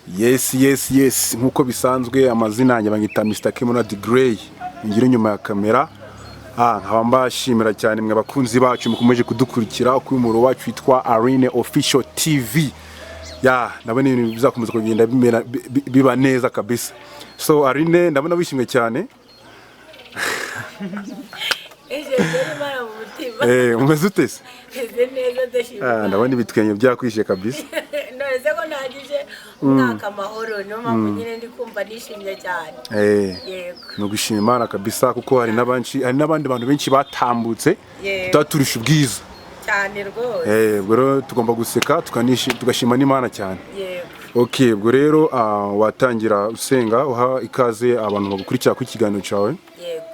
Yes nkuko bisanzwe amazina yanjye bangita Mr. Kemonad Gray ngire nyuma ya kamera. Nkaba mbashimira cyane mwe bakunzi bacu mukomeje kudukurikira ku muro wacu witwa Arine Official TV. Ndabona ibintu bizakomeza kugenda biba neza kabisa. So Arine ndabona wishimwe cyane. Umeze ute se? Neza ndashimira. Ndabona ibitwenye byakwishe kabisa. None ko nagije umwaka amahoro no mpamvu nyine ndi kumva nishimye cyane. Yego. No gushima Imana kabisa kuko hari n'abandi bantu benshi batambutse tutaturusha ubwiza. Cyane rwose. Ubwo rero tugomba guseka tugashima n'Imana cyane. Yego. Okay, ubwo rero watangira usenga uha ikaze abantu bagukurikira ku kiganiro cyawe. Yego.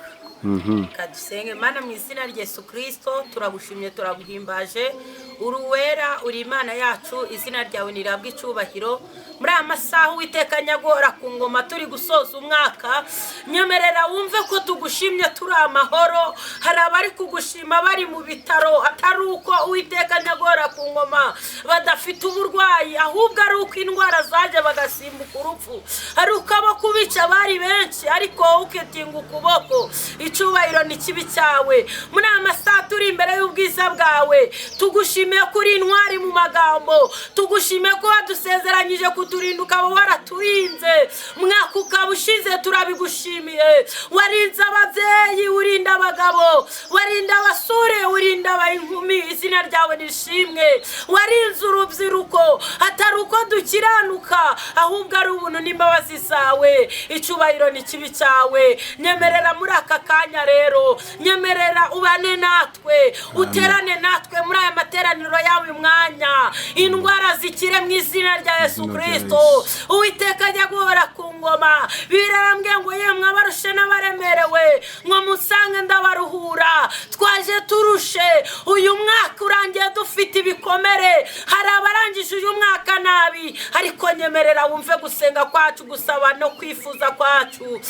Kadusenge Mana mu izina rya Yesu Kristo turagushimye turaguhimbaje uruwera uri Imana yacu izina ryawe nirabwa icubahiro muri aya masaha Uwiteka nyagora ku ngoma turi gusoza umwaka nyemerera wumve ko tugushimye turi amahoro hari abari kugushima bari mu bitaro atari uko Uwiteka nyagora ku ngoma badafite uburwayi ahubwo ari uko indwara zaje bagasimbuka urupfu hari uko abo kubica bari benshi ariko uketinga ukuboko icubahiro ni kibi cyawe muri aya masaha turi imbere y'ubwiza bwawe tugushimiye kuri intwari mu magambo tugushimiye ko wadusezeranyije kuturinda ukaba waraturinze mwaka ukaba ushize turabigushimiye warinze ababyeyi urinda abagabo warinda abasore urinda abayinkumi izina ryawe nishimwe warinze urubyiruko atari uko dukiranuka ahubwo ari ubuntu n'imbabazi zawe icubahiro ni kibi cyawe nyemerera muri aka kanya rero nyemerera ubane natwe uterane natwe muri aya materaniro yawe umwanya indwara zikire mu izina rya Yesu Kristo Uwiteka ajya guhora ku ngoma birambwe ngo yemwe abarushe n'abaremerewe ngo musange ndabaruhura twaje turushe uyu mwaka urangiye dufite ibikomere hari abarangije uyu mwaka nabi ariko nyemerera wumve gusenga kwacu gusaba no kwifuza kwacu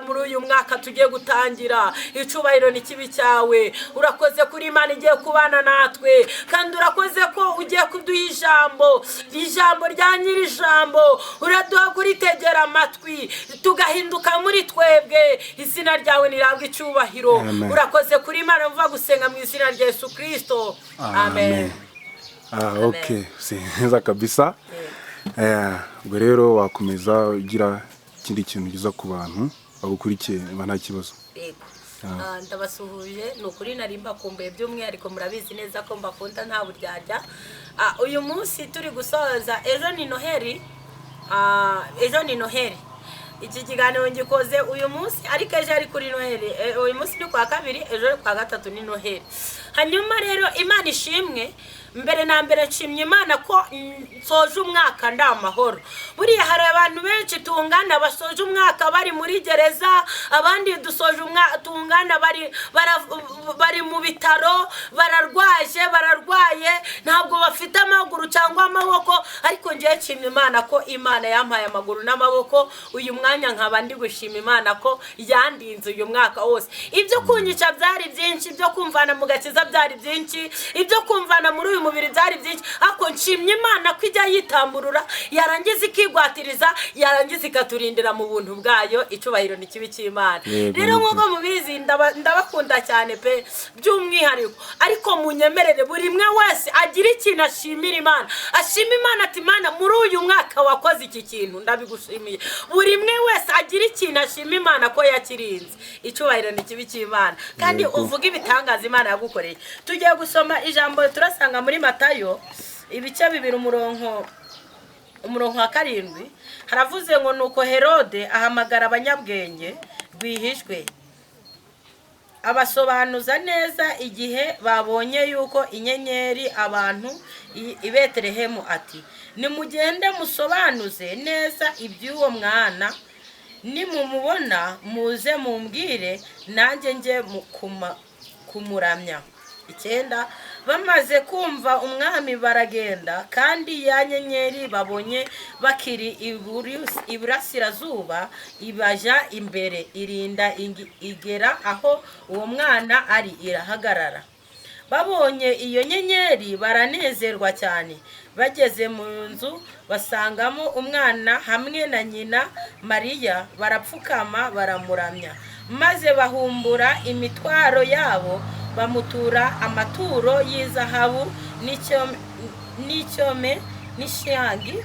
muri uyu mwaka tugiye gutangira icubahiro ni kibi cyawe urakoze kuri Imana igiye kubana natwe kandi urakoze ko ugiye kuduha ijambo rya nyiri ijambo uraduha kuritegera amatwi tugahinduka muri twebwe izina ryawe nirabwa icubahiro urakoze kuri Imana mvuga gusenga mu izina rya Yesu Kristo amen. Okay neza kabisa. Ubwo rero wakomeza ugira ikindi kintu giza ku bantu bagukurikiye nta kibazo. Ndabasuhuje nukuri narimba kumbuye by'umwihariko murabizi neza ko mbakunda nta buryarya uyu munsi turi gusoza ejo ni Noheli iki kiganiro ngikoze uyu munsi ariko ejo ari kuri Noheli uyu munsi ni kwa kabiri ejo kwa gatatu ni Noheli hanyuma rero Imana ishimwe mbere na mbere nshimye Imana ko nsoje umwaka ndamahoro buriya hari abantu benshi tungana basoje umwaka bari muri gereza abandi dusoje umwaka tungana bari mu bitaro bararwaye ntabwo bafite amaguru cyangwa amaboko ariko ngiye nshimye Imana ko Imana yampaye amaguru n'amaboko uyu mwanya nkaba ndi gushima Imana ko yandinze uyu mwaka wose ibyo kunyica byari byinshi ibyo kumvana mu gakiza byari byinshi ibyo kumvana muri uyu mubiri byari byinshi ako nshimye Imana ko ijya yitamburura yarangiza ikigwatiriza yarangiza ikaturindira mu buntu bwayo icubahiro ni kibi cy'Imana rero nk'uko mubizi ndabakunda cyane pe by'umwihariko ariko munyemerere buri mwe wese agira ikintu ashimira Imana ashima Imana ati Imana muri uyu mwaka wakoze iki kintu ndabigushimiye buri mwe wese agira ikintu ashima Imana ko yakirinze icubahiro ni kibi cy'Imana kandi uvuga ibitangaza Imana yagukoreye tugiye gusoma ijambo turasanga muri Matayo ibice 2 umurongo wa 7 haravuze ngo nuko Herode ahamagara abanyabwenge rwihishwe abasobanuza neza igihe babonye yuko inyenyeri abantu i Betelehemu ati nimugende musobanuze neza iby'uwo mwana nimumubona muze mumbwire nanjye nje kumuramya 9 bamaze kumva umwami baragenda kandi ya nyenyeri babonye bakiri iburasirazuba ibaja imbere irinda igera aho uwo mwana ari irahagarara babonye iyo nyenyeri baranezerwa cyane. Bageze mu nzu basangamo umwana hamwe na nyina Mariya, barapfukama baramuramya, maze bahumbura imitwaro yabo, bamutura amaturo y'izahabu n'icyome n'ishangi.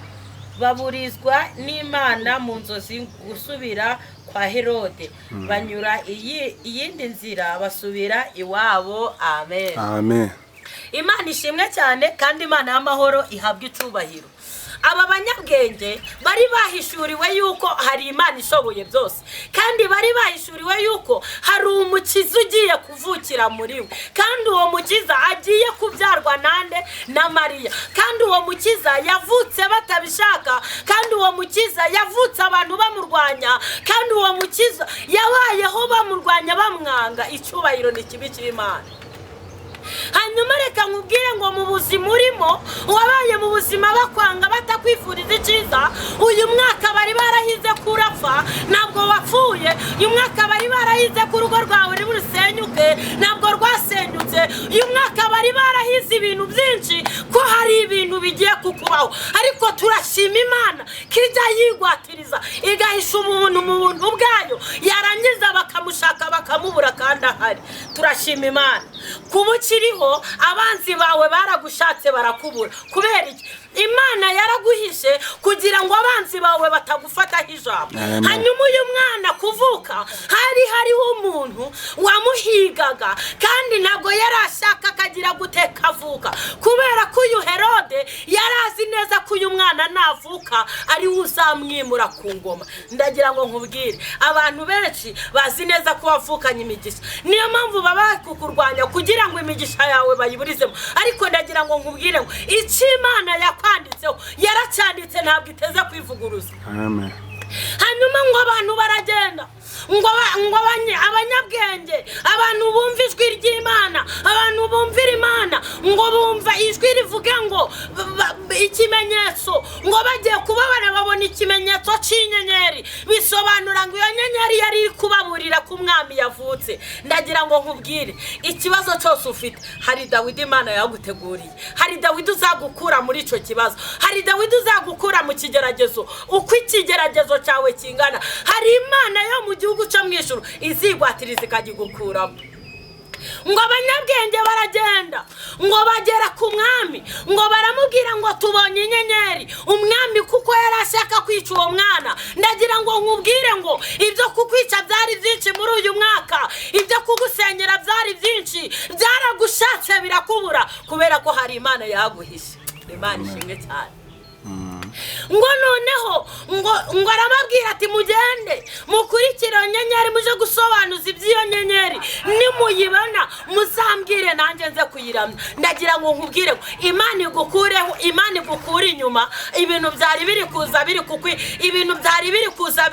Baburizwa n'Imana mu nzozi gusubira kwa Herode, banyura iyindi nzira basubira iwabo. Amen. Amen. Imana ishimwe cyane kandi Imana y'amahoro ihabwa icubahiro. Aba banyabwenge bari bahishuriwe yuko hari Imana ishoboye byose, kandi bari bahishuriwe yuko hari umukiza ugiye kuvukira muri we, kandi uwo mukiza agiye kubyarwa nande na Mariya, kandi uwo mukiza yavutse batabishaka, kandi uwo mukiza yavutse abantu bamurwanya, kandi uwo mukiza yabayeho bamurwanya bamwanga. Icyubahiro ni kibi cy'Imana. Hanyuma reka nkubwire ngo mu buzima urimo, wabaye mu buzima bakwanga batakwifuriza icyiza, uyu mwaka bari barahize kurapfa ntabwo wapfuye, uyu mwaka bari barahize ku rugo rwawe rusenyuke ntabwo rwasenyutse, uyu mwaka bari barahize ibintu byinshi ko hari ibintu bigiye kukubaho, ariko turashima Imana kijya yigwatiriza igahisha umuntu mu buntu bwayo, yarangiza bakamushaka bakamubura kandi ahari. Turashima Imana kuba ukiriho. Abanzi bawe baragushatse barakubura. Kubera iki? Imana yaraguhishe kugira ngo abanzi bawe batagufataho ijambo. Hanyuma uyu mwana kuvuka hariho umuntu wamuhigaga, kandi ntabwo yarashaka akagira guteka avuka, kubera ko uyu Herode yarazi neza ko uyu mwana navuka ari uzamwimura ku ngoma. Ndagira ngo nkubwire, abantu benshi bazi neza ko wavukanye imigisha, niyo mpamvu baba kukurwanya kugira ngo imigisha yawe bayiburizemo. Ariko ndagira ngo nkubwire ngo icyo Imana yakwanditseho yaracyanditse, ntabwo iteze kwivuguruza. Amen. Hanyuma ngo abantu baragenda, ngo abanyabwenge, abantu bumva ijwi ry'Imana, abantu bumvira Imana, ngo bumva ijwi rivuge ngo ikimenyetso, ngo bagiye kubabona babona ikimenyetso cy'inyenyeri, bisobanura ngo iyo nyenyeri yari kubaburira ku mwami yavutse. Ndagira ngo nkubwire, ikibazo cyose ufite hari Dawidi Imana yaguteguriye, hari Dawidi uzagukura muri icyo kibazo, hari Dawidi uzagukura mu kigeragezo. Uko ikigeragezo cyawe kingana, hari Imana yo mu gihugu cyo mu ijuru izigwatiriza ikagigukuramo. Ngo abanyabwenge baragenda, ngo bagera ku mwami, ngo baramubwira ngo tubonye inyenyeri. Umwami kuko yarashaka kwica uwo mwana, ndagira ngo nkubwire ngo ibyo kukwica byari byinshi muri uyu mwaka, ibyo kugusenyera byari byinshi, byaragushatse birakubura, kubera ko hari Imana yaguhishe. Imana ishimwe cyane. Ngo noneho ngo arababwira ati mugende mukurikire nyenyeri, muje gusobanuza iby'iyo nyenyeri, nimuyibona muzambwire nanjye nze kuyiramya. Ndagira ngo nkubwire ngo Imana igukureho, Imana igukure inyuma ibintu byari biri kuza biri kukwi, ibintu byari biri kuza.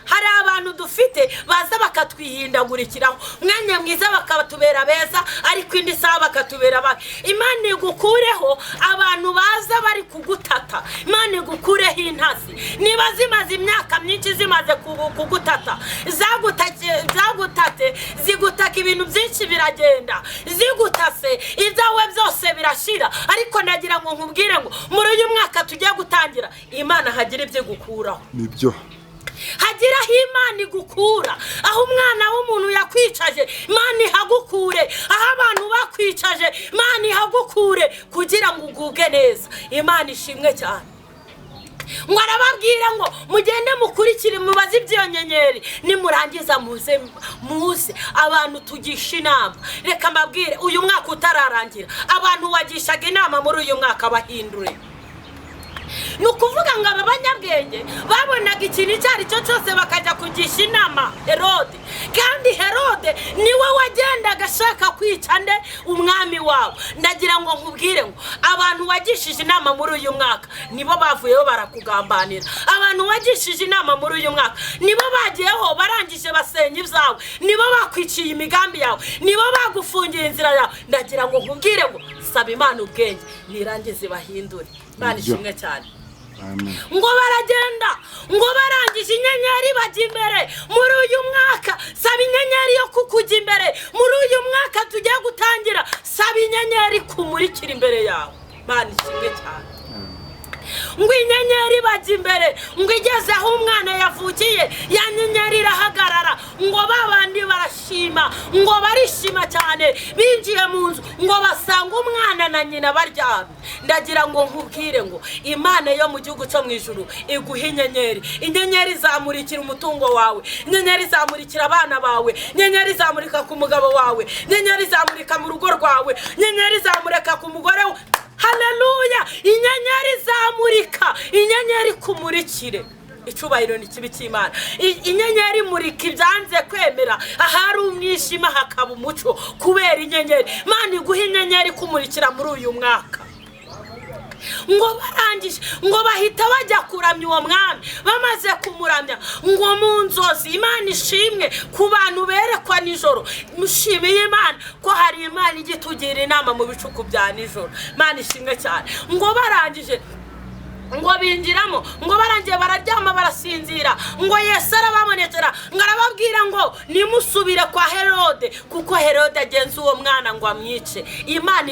Hari abantu dufite baza bakatwihindagurikiraho, mwanya mwiza bakatubera beza, ariko indi saha bakatubera babi. Imana igukureho abantu baza bari kugutata, Imana igukureho intasi. Niba zimaze imyaka myinshi zimaze kugutata, zagutate zigutaka ibintu byinshi biragenda, zigutase ibyawe byose birashira. Ariko ndagira ngo nkubwire ngo muri uyu mwaka tugiye gutangira, Imana hagira ibyo igukuraho. Nibyo. Hagiraho Imana igukura. Aho umwana w'umuntu yakwicaje, Imana ihagukure. Aho abantu bakwicaje, Imana ihagukure kugira ngo uguge neza. Imana ishimwe cyane. Ngo arababwira ngo mugende mukurikire mubaze ibyo nyenyeri, nimurangiza muze abantu tugisha inama. Reka mbabwire, uyu mwaka utararangira, abantu wagishaga inama muri uyu mwaka bahindure. Nukuvuga ngo aba banyabwenge babonaga ikintu cyari cyo cyose bakajya kugisha inama Herode, kandi Herode niwe wagendaga ashaka kwica nde umwami wabo. Ndagira ngo nkubwire ngo abantu wagishije inama muri uyu mwaka nibo bavuyeho barakugambanira. Abantu wagishije inama muri uyu mwaka nibo bagiyeho barangije basenya ibyawe, nibo bakwiciye imigambi yawe, nibo bagufungiye inzira yawe. Ndagira ngo nkubwire ngo saba Imana ubwenge nirangize bahindure. Imana ishimwe cyane. ngo baragenda ngo barangije inyenyeri bajya imbere muri uyu mwaka saba inyenyeri yo kukujya imbere muri uyu mwaka tugiye gutangira saba inyenyeri kumurikira imbere yawe Mana ishimwe cyane ngo inyenyeri bajya imbere ngo igeze aho umwana yavukiye ya nyenyeri irahagarara ngo babandi barashima ngo barishima cyane binjiye mu nzu ngo basanga umwana na nyina baryamye ndagira ngo nkubwire ngo Imana yo mu gihugu cyo mu ijuru iguha inyenyeri zamurikira umutungo wawe, inyenyeri zamurikira abana bawe, inyenyeri zamurika ku mugabo wawe, inyenyeri zamurika mu rugo rwawe, inyenyeri zamurika ku mugore we. Haleluya! Inyenyeri zamurika, inyenyeri kumurikire. Icubahiro ni kibi cy'Imana. Inyenyeri murika ibyanze kwemera, ahari umwishima hakaba umuco kubera inyenyeri. Mana iguha inyenyeri kumurikira muri uyu mwaka. Ngo barangije ngo bahita bajya kuramya uwo mwami, bamaze kumuramya ngo mu nzozi. Imana ishimwe ku bantu berekwa nijoro. Mushimiye Imana ko hari Imana igitugira inama mu bicuku bya nijoro. Imana ishimwe cyane. Ngo barangije ngo binjiramo ngo barangiye bararyama barasinzira ngo Yesu arababonekera ngo arababwira ngo nimusubire kwa Herode kuko Herode agenza uwo mwana ngo amwice. Imana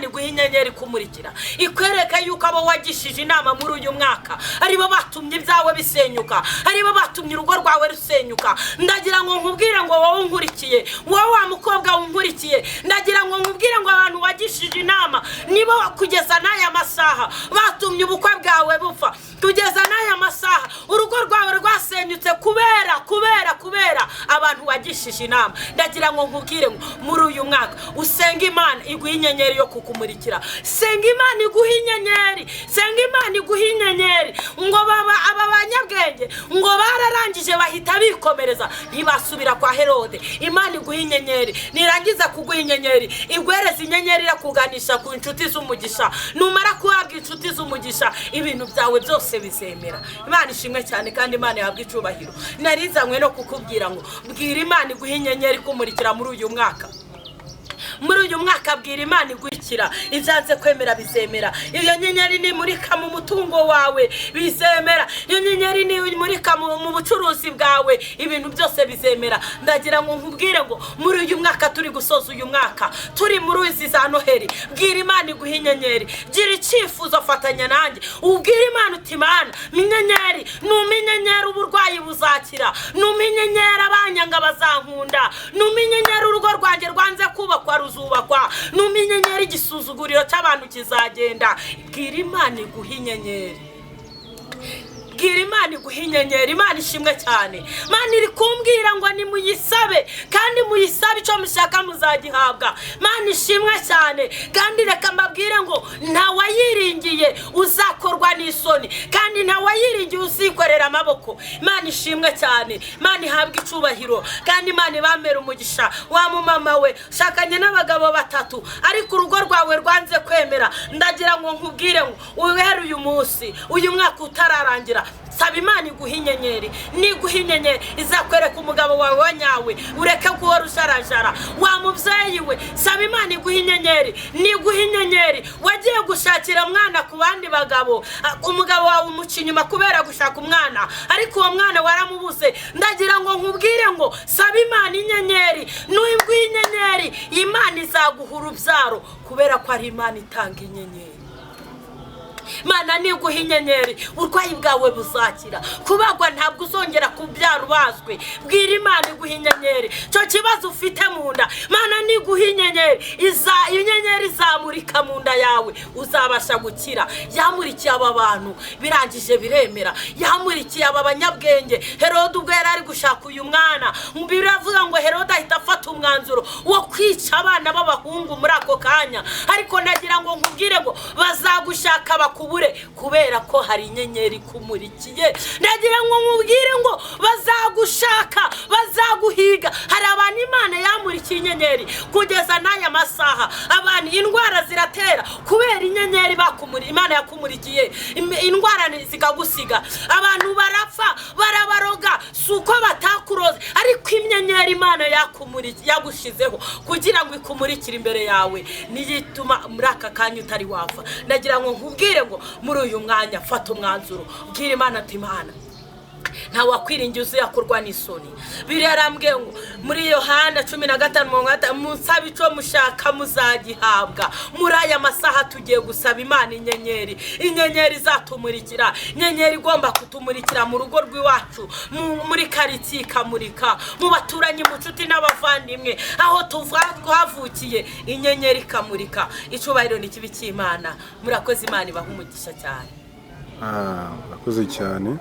iguha inyenyeri kumurikira ikwereka yuko abo wagishije inama muri uyu mwaka aribo batumye ibyawe bisenyuka, aribo batumye urugo rwawe rusenyuka. Ndagira ngo nkubwire ngo wowe unkurikiye, wowe wa mukobwa unkurikiye, ndagira ngo nkubwire ngo abantu wagishije inama nibo kugeza n'aya masaha batumye ubukwe bwawe bupfa, tugeza n'aya masaha urugo rwawe rwasenyutse kubera abantu wagishije inama. Ndagira ngo nkubwire ngo muri uyu mwaka usenga Imana iguha inyenyeri yo kukumurikira. Senga Imana iguha inyenyeri, senga Imana iguha inyenyeri. Ngo aba banyabwenge ngo bararangije bahita bikomereza ntibasubira kwa Herode. Imana iguha inyenyeri, nirangiza kuguha inyenyeri igwereza inyenyeri irakuganisha ku inshuti z'umugisha. Numara kuhabwa inshuti z'umugisha ibintu byawe byose bizemera. Imana ishimwe cyane kandi Imana yahabwa icubahiro. Narizanywe no kukubwira ngo bwira Imana iguha inyenyeri kumurikira muri uyu mwaka. Muri uyu mwaka bwira Imana igurikira ibyanze kwemera bizemera. Iyo nyenyeri ni murika mu mutungo wawe bizemera. Iyo nyenyeri ni murika mu bucuruzi bwawe ibintu byose bizemera. Ndagira ngo nkubwire ngo muri uyu mwaka turi gusoza uyu mwaka turi muri izi za Noheli, bwira Imana iguha inyenyeri. Gira icyifuzo fatanya nanjye ubwira Imana uti Mana inyenyeri, numinyenyeri uburwayi buzakira, numinyenyeri abanyanga bazankunda, numinyenyeri urugo rwanjye rwanze kubakwa ruzubakwa, numinyenyeri igisuzuguriro cy'abantu kizagenda. Bwira Imana iguha inyenyeri, bwira Imana iguha inyenyeri. Imana ishimwe cyane. Mana iri kumbwira ngo ni muyisabe kandi muyisabe icyo mushaka muzagihabwa. Mana ishimwe cyane kandi reka mbabwire ngo nta wayiringiye uzakorwa n'isoni kandi nta wayiringiye uzikorera amaboko. Imana ishimwe cyane. Imana ihabwa icubahiro kandi Imana ibamera umugisha. Wa mumama we shakanye n'abagabo batatu ariko urugo rwawe rwanze kwemera, ndagira ngo nkubwire ngo uhere uyu munsi uyu mwaka utararangira saba Imana iguha inyenyeri. Niguha inyenyeri izakwereka umugabo wawe wanyawe ureke guhora usharajara. Wa mubyeyi we saba Imana iguha inyenyeri. Niguha inyenyeri wagiye gushakira mwana ku bandi bagabo, umugabo wawe umuca inyuma kubera gushaka umwana ariko uwo mwana waramubuze. Ndagira ngo nkubwire ngo saba Imana inyenyeri. Niguha inyenyeri Imana izaguha urubyaro kubera ko ari Imana itanga inyenyeri. Mana niguha inyenyeri urwayi bwawe buzakira, kubagwa ntabwo uzongera kubyara ubazwe. Bwira Imana iguha inyenyeri cyo kibazo ufite mu nda. Mana niguha inyenyeri inyenyeri zamurika mu nda yawe uzabasha gukira. Yamurikiye aba bantu birangije biremera, yamurikiye aba banyabwenge. Herode ubwo yari ari gushaka uyu mwana biravuga ngo Herode ahita afata umwanzuro wo kwica abana b'abahungu muri ako kanya, ariko ndagira ngo nkubwire ngo bazagushaka kubure kubera ko hari inyenyeri kumurikiye. Ndagira ngo nkubwire ngo bazagushaka bazaguhiga. Hari abantu Imana yamurikiye inyenyeri kugeza n'aya masaha abantu indwara ziratera kubera kubera inyenyeri bakumuri Imana yakumurikiye indwara zikagusiga abantu barapfa barabaroga suko batakuroze ariko inyenyeri Imana yakumurikiye yagushizeho kugira ngo ikumurikire imbere yawe niyituma muri aka kanya utari wapfa. Nagira ngo nkubwire ngo muri uyu mwanya fata umwanzuro ubwire Imana ati Imana nta wakwiringiye uzakorwa n'isoni. Birarambwe ngo muri Yohana 15 musaba ico mushaka muzagihabwa. Muri aya masaha tugiye gusaba Imana inyenyeri zatumurikira, inyenyeri igomba kutumurikira mu rugo rw'iwacu, muri karitsiye ikamurika, mu baturanyi mu nshuti n'abavandimwe, aho twavukiye inyenyeri ikamurika. Icubahiro ni kibi cy'Imana. Murakoze, Imana ibaha umugisha cyane. Murakoze cyane.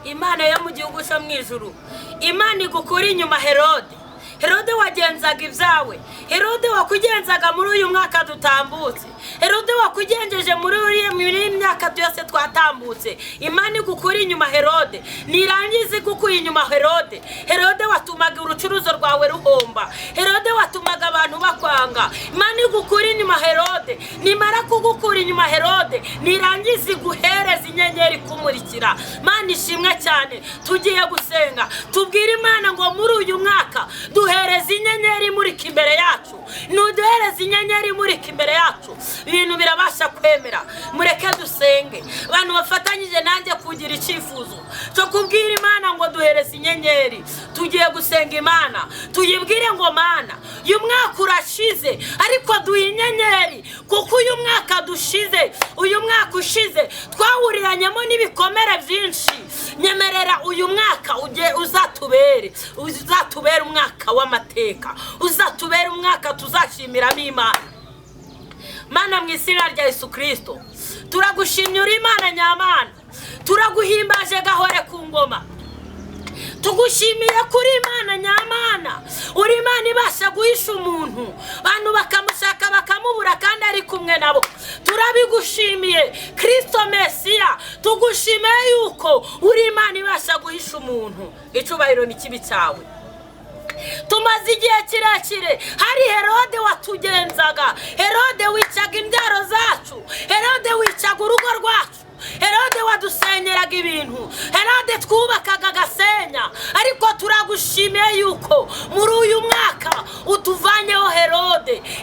Imana yo mu gihugu cyo mwijuru, Imana igukura inyuma Herode wagenzaga ibyawe, Herode wakugenzaga muri uyu mwaka dutambutse, Herode wakugenjeje muri uyu myaka yose twatambutse. Imana igukura inyuma Herode, nirangize igukura inyuma Herode watumaga urucuruzo rwawe ruhomba, Herode watumaga abantu bakwanga. Imana igukura inyuma Herode, nimara kugukura inyuma Herode nirangize iguhereza inyenyeri kumurikira. Imana ishimwe cyane. Tugiye gusenga tubwire Imana ngo muri uyu mwaka duhereze inyenyeri muri imbere yacu, nuduhereze inyenyeri muri imbere yacu, ibintu birabasha kwemera. Mureke dusenge abantu bafatanyije nanjye kugira icyifuzo cyo kubwira Imana ngo duhereze inyenyeri. Tugiye gusenga Imana tuyibwire ngo Mana uyu mwaka urashize ariko duhe inyenyeri, kuko uyu mwaka dushize, uyu mwaka ushize twawuriranyemo n'ibikomere byinshi. Nyemerera uyu mwaka uzatubere umwaka w'amateka, uzatubere umwaka tuzashimiramo Imana. Mana mu izina rya Yesu Kristo turagushimye, uri Imana nyamana, turaguhimbaje gahore ku ngoma. Tugushimiye kuri Imana nyamana, uri Imana ibasha guhisha umuntu, abantu bakamushaka bakamubura kandi ari kumwe nabo. Turabigushimiye Kristo Mesiya, tugushimiye yuko uri Imana ibasha guhisha umuntu. Icubahiro ni kibi cyawe. Tumaze igihe kirekire hari Herode watugenzaga, Herode wicaga imbyaro zacu, Herode wicaga urugo rwacu, Herode wadusenyeraga ibintu, Herode twubakaga agasenya. Ariko turagushimiye yuko muri uyu mwaka utuvanyeho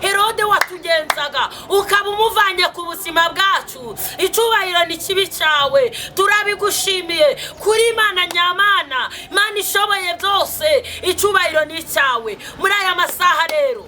Herode watugenzaga ukaba umuvanye ku buzima bwacu. Icubahiro ni kibi cyawe. Turabigushimiye kuri Imana nyamana, Imana ishoboye byose. Icubahiro ni cyawe. Muri aya masaha rero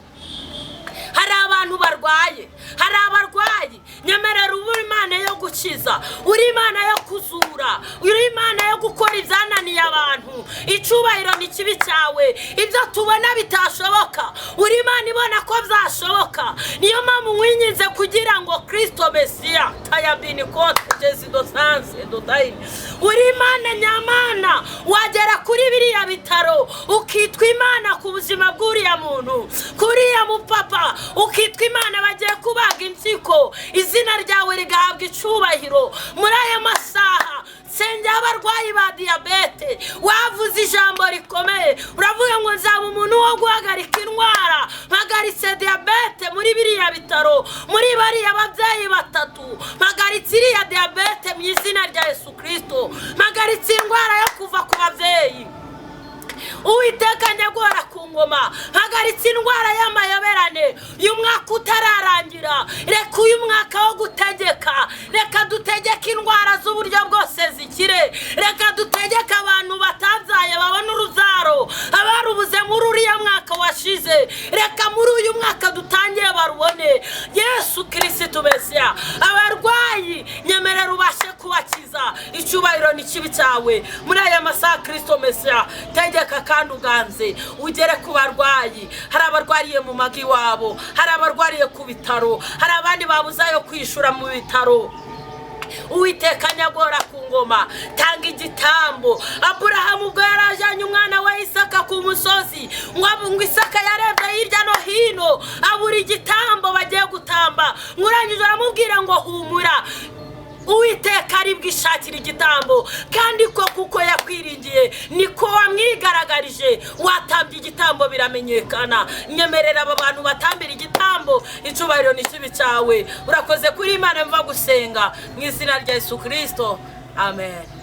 hari abantu barwaye, hari abarwayi. Nyemerera uri Imana yo gukiza, uri Imana yo kuzura, uri Imana yo gukora ibyananiye abantu. Icubahiro ni kibi cyawe. Ibyo tubona bitashoboka uri Imana ibona ko byashoboka. Niyo mpamvu mwinyize kugira ngo Kristo Mesiya tayabini kote jezido sanse dodayi, uri Imana nyamana, wagera kuri biriya bitaro ukitwa Imana ku buzima bw'uriya muntu, kuriya mupapa ukitwa Imana bagiye kubaga insiko, izina ryawe rigahabwa icubahiro. Muri aya masaha sengera abarwayi ba diabete, wavuze ijambo rikomeye, uravuga ngo nzaba umuntu wo guhagarika indwara, mpagaritse diabete muri biriya bitaro, muri bariya babyeyi batatu, mpagaritse iriya diabete mu izina rya Yesu Kristo, mpagaritse indwara yo kuva ku babyeyi. Uwiteka nyagora ku ngoma, hagaritse indwara y'amayoberane. Uyu mwaka utararangira, reka uyu mwaka wo gutegeka, reka dutegeke indwara z'uburyo bwose zikire, reka dutegeke abantu batabyaye babona uruzaro, abarubuze muri uriya mwaka washize, reka muri uyu mwaka dutangiye barubone. Yesu Kristo Mesiya, abarwayi nyemerera ubashe kubakiza. Icubahiro ni kibi cyawe. Muri aya masaha Kristo Mesiya tegeka kandi uganze ugere ku barwayi. Hari abarwariye mu magi wabo, hari abarwariye ku bitaro, hari abandi babuzayo kwishura mu bitaro. Uwiteka nyagora ku ngoma, tanga igitambo. Aburahamu ubwo yarajanye umwana wa Isaka ku musozi, ngo Isaka yarebye hirya no hino abura igitambo bagiye gutamba. Nguranyije aramubwira ngo humura, uwiteka ari bwishakira igitambo, kandi ko kuko yakwiringiye niko wamwigaragarije, watambye igitambo biramenyekana. Nyemerera aba bantu batambira igitambo, icyubahiro ni kibi cyawe. Urakoze kuri Imana, mva gusenga mu izina rya Yesu Kristo, amen.